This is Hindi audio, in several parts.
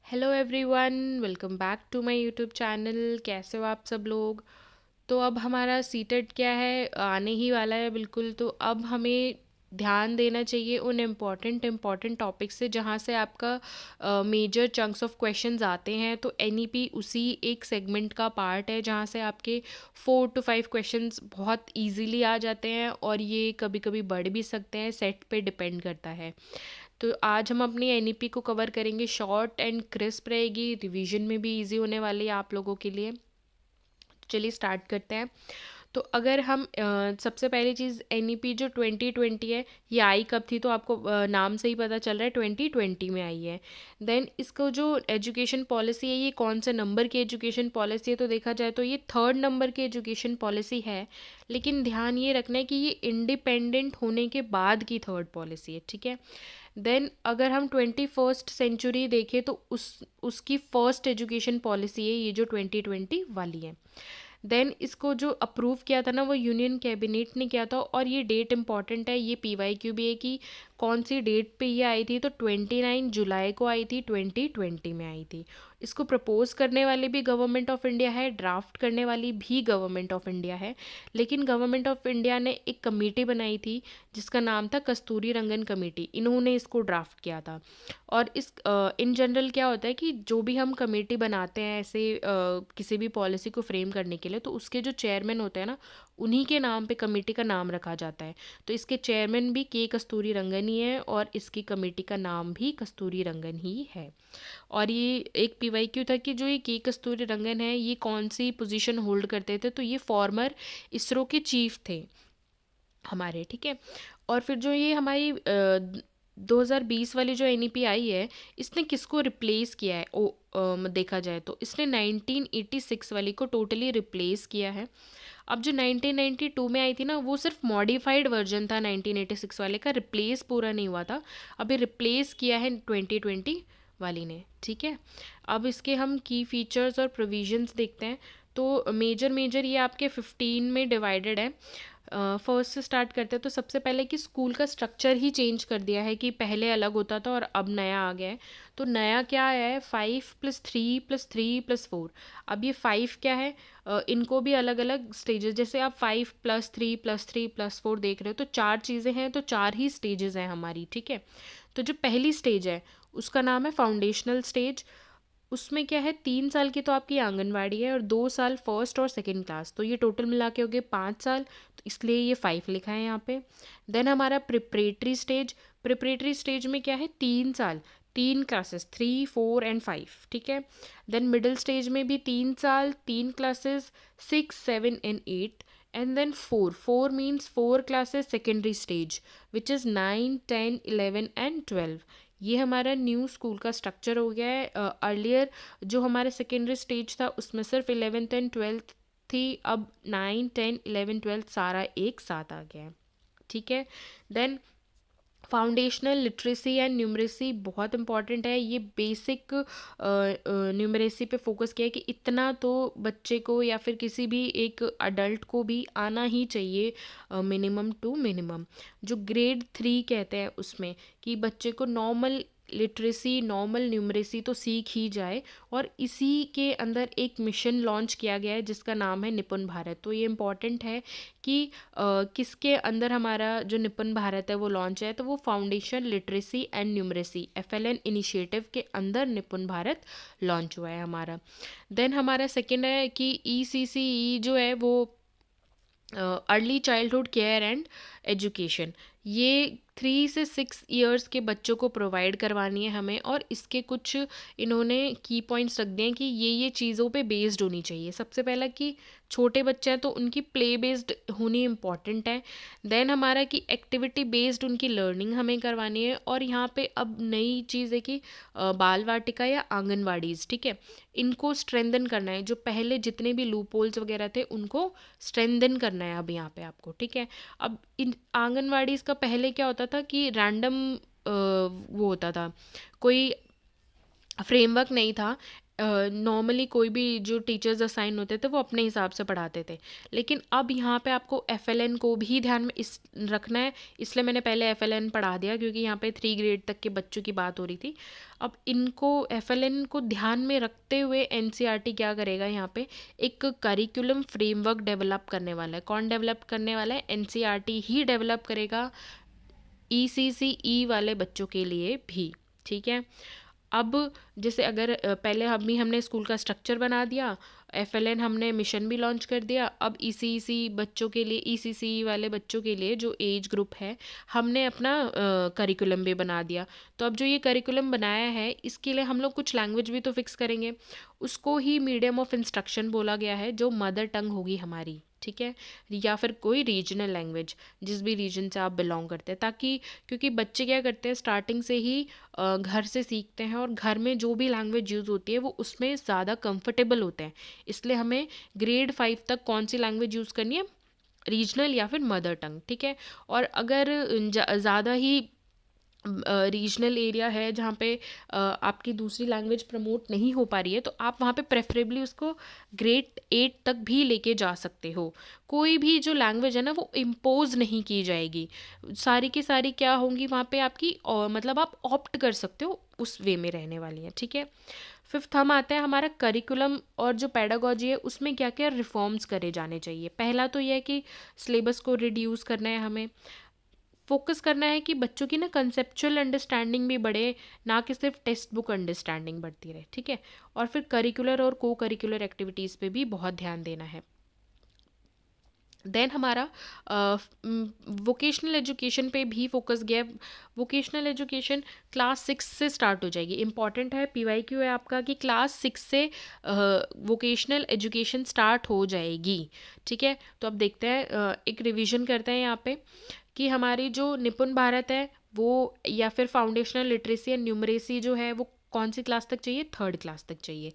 Hello everyone, welcome back to my YouTube channel. कैसे हो आप सब लोग। तो अब हमारा सीटेट क्या है, आने ही वाला है बिल्कुल। तो अब हमें ध्यान देना चाहिए उन इम्पॉर्टेंट टॉपिक्स से जहाँ से आपका मेजर चंक्स ऑफ क्वेश्चंस आते हैं। तो एनईपी उसी एक सेगमेंट का पार्ट है जहाँ से आपके 4 to 5 क्वेश्चंस बहुत इजीली आ जाते हैं, और ये कभी कभी बढ़ भी सकते हैं, सेट पे डिपेंड करता है। तो आज हम अपनी एनईपी को कवर करेंगे, शॉर्ट एंड क्रिस्प रहेगी, रिवीजन में भी इजी होने वाली है आप लोगों के लिए। चलिए स्टार्ट करते हैं। तो अगर हम सबसे पहली चीज़, एनईपी जो 2020 है, ये आई कब थी, तो आपको नाम से ही पता चल रहा है 2020 में आई है। देन इसको जो एजुकेशन पॉलिसी है, ये कौन से नंबर की एजुकेशन पॉलिसी है, तो देखा जाए तो ये 3rd नंबर की एजुकेशन पॉलिसी है। लेकिन ध्यान ये रखना है कि ये इंडिपेंडेंट होने के बाद की 3rd पॉलिसी है, ठीक है। देन अगर हम 21st सेंचुरी देखें तो उसकी फर्स्ट एजुकेशन पॉलिसी है ये जो 2020 वाली है। देन इसको जो अप्रूव किया था ना, वो यूनियन कैबिनेट ने किया था, और ये डेट इंपॉर्टेंट है, ये पीवाईक्यू भी है कि कौन सी डेट पे ये आई थी। तो 29 जुलाई को आई थी, 2020 में आई थी। इसको प्रपोज करने वाली भी गवर्नमेंट ऑफ इंडिया है, ड्राफ्ट करने वाली भी गवर्नमेंट ऑफ इंडिया है। लेकिन गवर्नमेंट ऑफ इंडिया ने एक कमेटी बनाई थी जिसका नाम था कस्तूरी रंगन कमेटी, इन्होंने इसको ड्राफ्ट किया था। और इस इन जनरल क्या होता है कि जो भी हम कमेटी बनाते हैं ऐसे किसी भी पॉलिसी को फ्रेम करने के लिए, तो उसके जो चेयरमैन होते हैं ना, उन्हीं के नाम पे कमेटी का नाम रखा जाता है। तो इसके चेयरमैन भी के कस्तूरी रंगन ही है, और इसकी कमेटी का नाम भी कस्तूरी रंगन ही है। और ये एक पीवाईक्यू था कि जो ये के कस्तूरी रंगन है, ये कौन सी पोजीशन होल्ड करते थे, तो ये फॉर्मर इसरो के चीफ थे हमारे, ठीक है। और फिर जो ये हमारी 2020 वाली जो एनईपी आई है, इसने किसको रिप्लेस किया है, देखा जाए तो इसने 1986 वाली को टोटली रिप्लेस किया है। अब जो 1992 में आई थी ना, वो सिर्फ मॉडिफाइड वर्जन था 1986 वाले का, रिप्लेस पूरा नहीं हुआ था। अभी रिप्लेस किया है 2020 वाली ने, ठीक है। अब इसके हम की फीचर्स और प्रोविजंस देखते हैं। तो मेजर मेजर ये आपके 15 में डिवाइडेड है। फर्स्ट से स्टार्ट करते हैं। तो सबसे पहले कि स्कूल का स्ट्रक्चर ही चेंज कर दिया है, कि पहले अलग होता था और अब नया आ गया है। तो नया क्या है, 5+3+3+4। अब ये 5 क्या है, इनको भी अलग अलग स्टेजेस, जैसे आप 5+3+3+4 देख रहे हो, तो 4 चीज़ें हैं, तो 4 ही स्टेजेस हैं हमारी, ठीक है। तो जो पहली स्टेज है उसका नाम है फाउंडेशनल स्टेज। उसमें क्या है, 3 साल की तो आपकी आंगनवाड़ी है, और 2 साल फर्स्ट और सेकंड क्लास, तो ये टोटल मिला के हो गए 5 साल, तो इसलिए ये 5 लिखा है यहाँ पे। देन हमारा प्रिपरेटरी स्टेज में क्या है, 3 साल, 3 क्लासेस, 3, 4 एंड 5, ठीक है। देन मिडिल स्टेज में भी 3 साल, 3 classes, 6, 7 and 8। And then four means 4 classes secondary stage, which is 9, 10, 11 and 12। ये हमारा न्यू स्कूल का स्ट्रक्चर हो गया है। अर्लियर जो हमारे सेकेंडरी स्टेज था उसमें सिर्फ 11th एंड 12th थी, अब 9, 10, 11, 12 सारा एक साथ आ गया है, ठीक है। Then foundational literacy and numeracy बहुत इंपॉर्टेंट है। ये बेसिक न्यूमरेसी पे फोकस किया है कि इतना तो बच्चे को या फिर किसी भी एक अडल्ट को भी आना ही चाहिए, मिनिमम टू मिनिमम। जो ग्रेड 3 कहते हैं उसमें, कि बच्चे को नॉर्मल लिटरेसी, नॉर्मल न्यूमरेसी तो सीख ही जाए। और इसी के अंदर एक मिशन लॉन्च किया गया है जिसका नाम है निपुण भारत। तो ये इम्पॉर्टेंट है कि किसके अंदर हमारा जो निपुण भारत है वो लॉन्च है, तो वो foundation literacy and numeracy FLN initiative के अंदर निपुण भारत लॉन्च हुआ है हमारा। देन हमारा सेकेंड है कि ECCE जो है वो early childhood care and education, ये 3 से 6 ईयर्स के बच्चों को प्रोवाइड करवानी है हमें। और इसके कुछ इन्होंने की पॉइंट्स रख दिए हैं कि ये चीज़ों पे बेस्ड होनी चाहिए। सबसे पहला कि छोटे बच्चे हैं तो उनकी प्ले बेस्ड होनी इम्पॉर्टेंट है। देन हमारा कि एक्टिविटी बेस्ड उनकी लर्निंग हमें करवानी है। और यहाँ पे अब नई चीज़ है कि बाल वाटिका या आंगनवाड़ीज़, ठीक है, इनको स्ट्रेंथन करना है। जो पहले जितने भी लूप होल्स वगैरह थे उनको स्ट्रेंथन करना है अब यहाँ पे आपको, ठीक है। अब इन आंगनवाड़ीज़ का पहले क्या होता था कि रैंडम वो होता था, कोई फ्रेमवर्क नहीं था। नॉर्मली कोई भी जो टीचर्स असाइन होते थे वो अपने हिसाब से पढ़ाते थे, लेकिन अब यहाँ पे आपको एफएलएन को भी ध्यान में इस रखना है। इसलिए मैंने पहले एफएलएन पढ़ा दिया, क्योंकि यहाँ पे 3 ग्रेड तक के बच्चों की बात हो रही थी। अब इनको एफएलएन को ध्यान में रखते हुए एनसीईआरटी क्या करेगा, यहाँ पे एक करिकुलम फ्रेमवर्क डेवलप करने वाला है। कौन डेवलप करने वाला है? एनसीईआरटी ही डेवलप करेगा, ईसीसीई वाले बच्चों के लिए भी। ठीक है, अब जैसे अगर पहले हमने स्कूल का स्ट्रक्चर बना दिया, एफएलएन हमने मिशन भी लॉन्च कर दिया, अब ईसीसी बच्चों के लिए, ईसीसी वाले बच्चों के लिए जो एज ग्रुप है, हमने अपना करिकुलम भी बना दिया। तो अब जो ये करिकुलम बनाया है, इसके लिए हम लोग कुछ लैंग्वेज भी तो फिक्स करेंगे। उसको ही मीडियम ऑफ इंस्ट्रक्शन बोला गया है, जो मदर टंग होगी हमारी। ठीक है, या फिर कोई रीजनल लैंग्वेज, जिस भी रीजन से आप बिलोंग करते हैं, ताकि क्योंकि बच्चे क्या करते हैं, स्टार्टिंग से ही घर से सीखते हैं, और घर में जो भी लैंग्वेज यूज़ होती है वो उसमें ज़्यादा कंफर्टेबल होते हैं। इसलिए हमें ग्रेड 5 तक कौन सी लैंग्वेज यूज़ करनी है? रीजनल या फिर मदर टंग। ठीक है, और अगर ज़्यादा ही रीजनल एरिया है जहाँ पे आपकी दूसरी लैंग्वेज प्रमोट नहीं हो पा रही है, तो आप वहाँ पे प्रेफरेबली उसको ग्रेड 8 तक भी लेके जा सकते हो। कोई भी जो लैंग्वेज है ना, वो इम्पोज नहीं की जाएगी, सारी की सारी क्या होंगी वहाँ पे आपकी, मतलब आप ऑप्ट कर सकते हो, उस वे में रहने वाली हैं। ठीक है, फिफ्थ हम आते हैं हमारा करिकुलम और जो पेडागोजी है, उसमें क्या क्या रिफॉर्म्स करे जाने चाहिए। पहला तो यह है कि सिलेबस को रिड्यूस करना है, हमें फोकस करना है कि बच्चों की ना कंसेप्चुअल अंडरस्टैंडिंग भी बढ़े, ना कि सिर्फ टेक्स्ट बुक अंडरस्टैंडिंग बढ़ती रहे। ठीक है, और फिर करिकुलर और को करिकुलर एक्टिविटीज़ पे भी बहुत ध्यान देना है। देन हमारा वोकेशनल एजुकेशन पे भी फोकस गया। वोकेशनल एजुकेशन क्लास 6 से स्टार्ट हो जाएगी। इंपॉर्टेंट है, पीवाईक्यू है आपका, कि क्लास 6 से वोकेशनल एजुकेशन स्टार्ट हो जाएगी। ठीक है, तो अब देखते हैं, एक रिवीजन करते हैं यहाँ पे, कि हमारी जो निपुण भारत है वो, या फिर फाउंडेशनल लिटरेसी एंड न्यूमरेसी जो है, वो कौन सी क्लास तक चाहिए? 3rd क्लास तक चाहिए।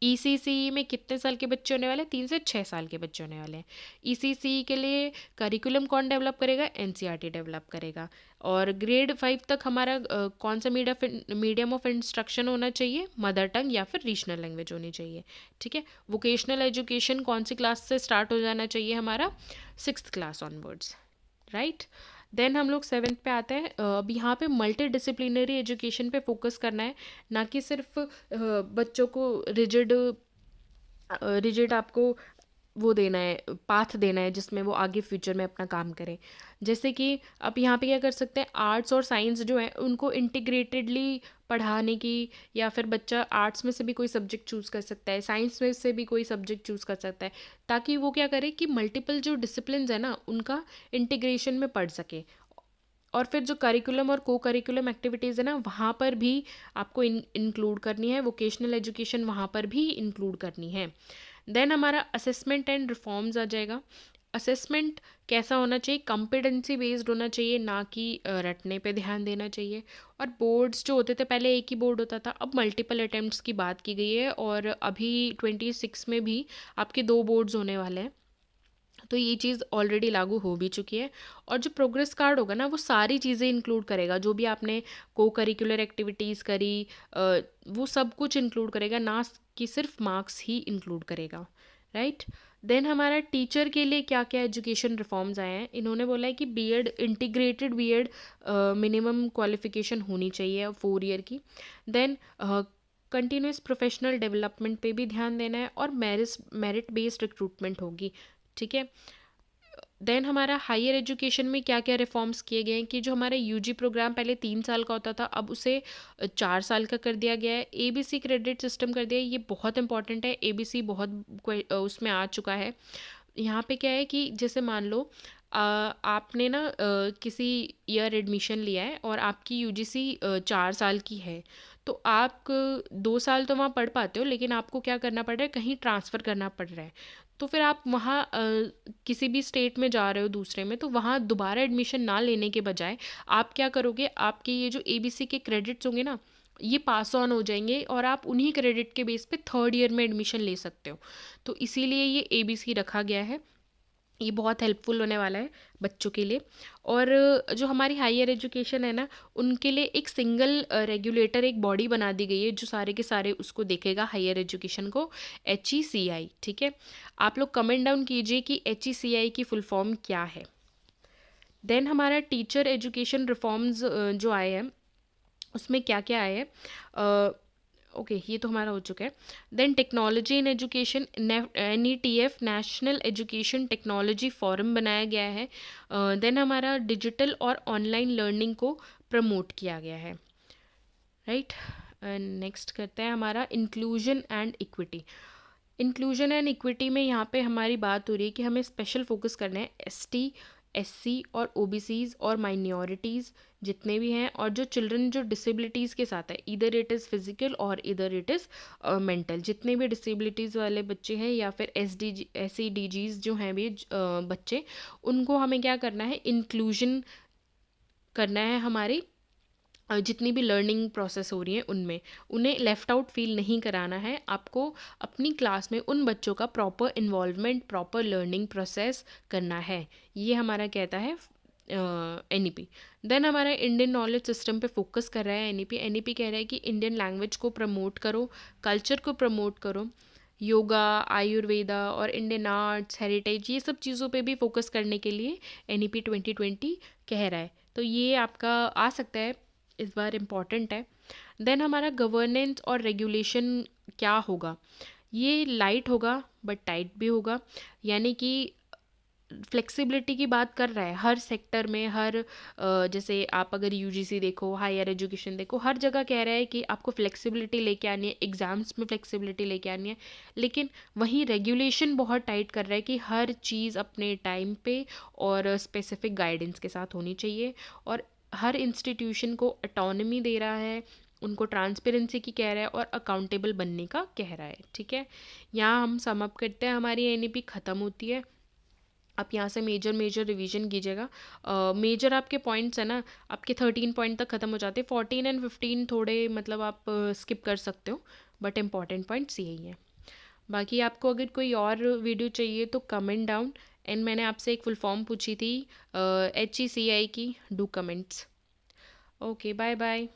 ईसीसी में कितने साल के बच्चे होने वाले हैं? 3 से 6 साल के बच्चे होने वाले हैं। ईसीसी के लिए करिकुलम कौन डेवलप करेगा? एनसीईआरटी डेवलप करेगा। और ग्रेड 5 तक हमारा कौन सा मीडियम ऑफ इंस्ट्रक्शन होना चाहिए? मदर टंग या फिर रीजनल लैंग्वेज होनी चाहिए। ठीक है, वोकेशनल एजुकेशन कौन सी क्लास से स्टार्ट हो जाना चाहिए? हमारा 6th class onwards. Right, then हम लोग 7th पे आते हैं। अब यहाँ पे मल्टी डिसिप्लिनरी एजुकेशन पे फोकस करना है, ना कि सिर्फ बच्चों को रिजिड आपको वो देना है, पाथ देना है जिसमें वो आगे फ्यूचर में अपना काम करें। जैसे कि आप यहाँ पे क्या कर सकते हैं, आर्ट्स और साइंस जो है उनको इंटीग्रेटेडली पढ़ाने की, या फिर बच्चा आर्ट्स में से भी कोई सब्जेक्ट चूज़ कर सकता है, साइंस में से भी कोई सब्जेक्ट चूज़ कर सकता है, ताकि वो क्या करे कि मल्टीपल जो डिसिप्लिन है ना, उनका इंटीग्रेशन में पढ़ सके। और फिर जो करिकुलम और को करिकुलम एक्टिविटीज़ है ना, वहाँ पर भी आपको इंक्लूड करनी है, वोकेशनल एजुकेशन वहाँ पर भी इंक्लूड करनी है। देन हमारा असेसमेंट एंड रिफॉर्म्स आ जाएगा। असेसमेंट कैसा होना चाहिए? कॉम्पिटेंसी बेस्ड होना चाहिए, ना कि रटने पे ध्यान देना चाहिए। और बोर्ड्स जो होते थे, पहले एक ही बोर्ड होता था, अब मल्टीपल अटेम्प्ट्स की बात की गई है, और अभी 26 में भी आपके 2 बोर्ड्स होने वाले हैं। तो ये चीज़ ऑलरेडी लागू हो भी चुकी है। और जो प्रोग्रेस कार्ड होगा ना, वो सारी चीज़ें इंक्लूड करेगा, जो भी आपने को करिकुलर एक्टिविटीज़ करी, वो सब कुछ इंक्लूड करेगा, ना कि सिर्फ मार्क्स ही इंक्लूड करेगा। राइट, देन हमारा टीचर के लिए क्या क्या एजुकेशन रिफॉर्म्स आए हैं। इन्होंने बोला है कि BEd, integrated BEd minimum qualification होनी चाहिए 4 ईयर की। देन कंटिन्यूस प्रोफेशनल डेवलपमेंट पे भी ध्यान देना है, और मेरिट बेस्ड रिक्रूटमेंट होगी। ठीक है, देन हमारा हायर एजुकेशन में क्या क्या रिफॉर्म्स किए गए हैं, कि जो हमारा यूजी प्रोग्राम पहले 3 साल का होता था, अब उसे 4 साल का कर दिया गया है। एबीसी क्रेडिट सिस्टम कर दिया है, ये बहुत इंपॉर्टेंट है। एबीसी बहुत उसमें आ चुका है। यहाँ पे क्या है कि जैसे मान लो आपने ना किसी ईयर एडमिशन लिया है, और आपकी यूजीसी 4 साल की है, तो आप 2 साल तो वहाँ पढ़ पाते हो, लेकिन आपको क्या करना पड़ रहा है, कहीं ट्रांसफ़र करना पड़ रहा है। तो फिर आप वहाँ किसी भी स्टेट में जा रहे हो दूसरे में, तो वहाँ दोबारा एडमिशन ना लेने के बजाय आप क्या करोगे, आपके ये जो एबीसी के क्रेडिट्स होंगे ना, ये पास ऑन हो जाएंगे, और आप उन्हीं क्रेडिट के बेस पे 3rd ईयर में एडमिशन ले सकते हो। तो इसीलिए ये एबीसी रखा गया है। ये बहुत हेल्पफुल होने वाला है बच्चों के लिए। और जो हमारी हायर एजुकेशन है ना, उनके लिए एक सिंगल रेगुलेटर, एक बॉडी बना दी गई है जो सारे के सारे उसको देखेगा, हायर एजुकेशन को, HECI। ठीक है, आप लोग कमेंट डाउन कीजिए कि HECI की फुल फॉर्म क्या है। देन हमारा टीचर एजुकेशन रिफॉर्म्स जो आए हैं उसमें क्या क्या आया है, ओके ये तो हमारा हो चुका है। Then technology in education, NETF, national education technology forum बनाया गया है। देन हमारा डिजिटल और ऑनलाइन लर्निंग को प्रमोट किया गया है। राइट, नेक्स्ट करते हैं हमारा inclusion and equity. Inclusion and equity में यहाँ पे हमारी बात हो रही है कि हमें स्पेशल फोकस करना है ST, SC और OBCs और माइनॉरिटीज़ जितने भी हैं, और जो चिल्ड्रन जो डिसेबिलिटीज़ के साथ है, इधर इट इज़ फिजिकल और इधर इट इज़ मेंटल, जितने भी डिसेबिलिटीज़ वाले बच्चे हैं या फिर SEDGs जो हैं भी बच्चे, उनको हमें क्या करना है, इंक्लूजन करना है। हमारी जितनी भी लर्निंग प्रोसेस हो रही है उनमें उन्हें लेफ़्ट आउट फील नहीं कराना है। आपको अपनी क्लास में उन बच्चों का proper involvement, proper learning process करना है। ये हमारा कहता है NEP। देन हमारा इंडियन नॉलेज सिस्टम पे फोकस कर रहा है NEP कह रहा है कि इंडियन लैंग्वेज को प्रमोट करो, कल्चर को प्रमोट करो, योगा, आयुर्वेदा और इंडियन आर्ट्स, हेरिटेज, ये सब चीज़ों पे भी फोकस करने के लिए NEP 2020 कह रहा है। तो ये आपका आ सकता है, इस बार इम्पॉर्टेंट है। देन हमारा गवर्नेंस और रेगुलेशन क्या होगा, ये लाइट होगा बट टाइट भी होगा। यानी कि फ्लेक्सिबिलिटी की बात कर रहा है हर सेक्टर में, हर जैसे आप अगर UGC देखो, हायर एजुकेशन देखो, हर जगह कह रहा है कि आपको फ्लेक्सिबिलिटी लेके आनी है, एग्ज़ाम्स में फ्लेक्सिबिलिटी लेके आनी है। लेकिन वहीं रेगुलेशन बहुत टाइट कर रहा है कि हर चीज़ अपने टाइम पे और स्पेसिफिक गाइडेंस के साथ होनी चाहिए। और हर इंस्टीट्यूशन को ऑटोनॉमी दे रहा है, उनको ट्रांसपेरेंसी की कह रहा है और अकाउंटेबल बनने का कह रहा है। ठीक है, यहाँ हम सम अप करते हैं, हमारी NEP ख़त्म होती है। आप यहाँ से मेजर रिवीजन कीजिएगा। मेजर आपके पॉइंट्स है ना, आपके 13 पॉइंट तक ख़त्म हो जाते हैं। 14 एंड 15 थोड़े मतलब आप स्किप कर सकते हो, बट इम्पॉर्टेंट पॉइंट्स यही हैं। बाकी आपको अगर कोई और वीडियो चाहिए तो कमेंट डाउन। एंड मैंने आपसे एक फुल फॉर्म पूछी थी HECI की, do comments. Okay, bye bye.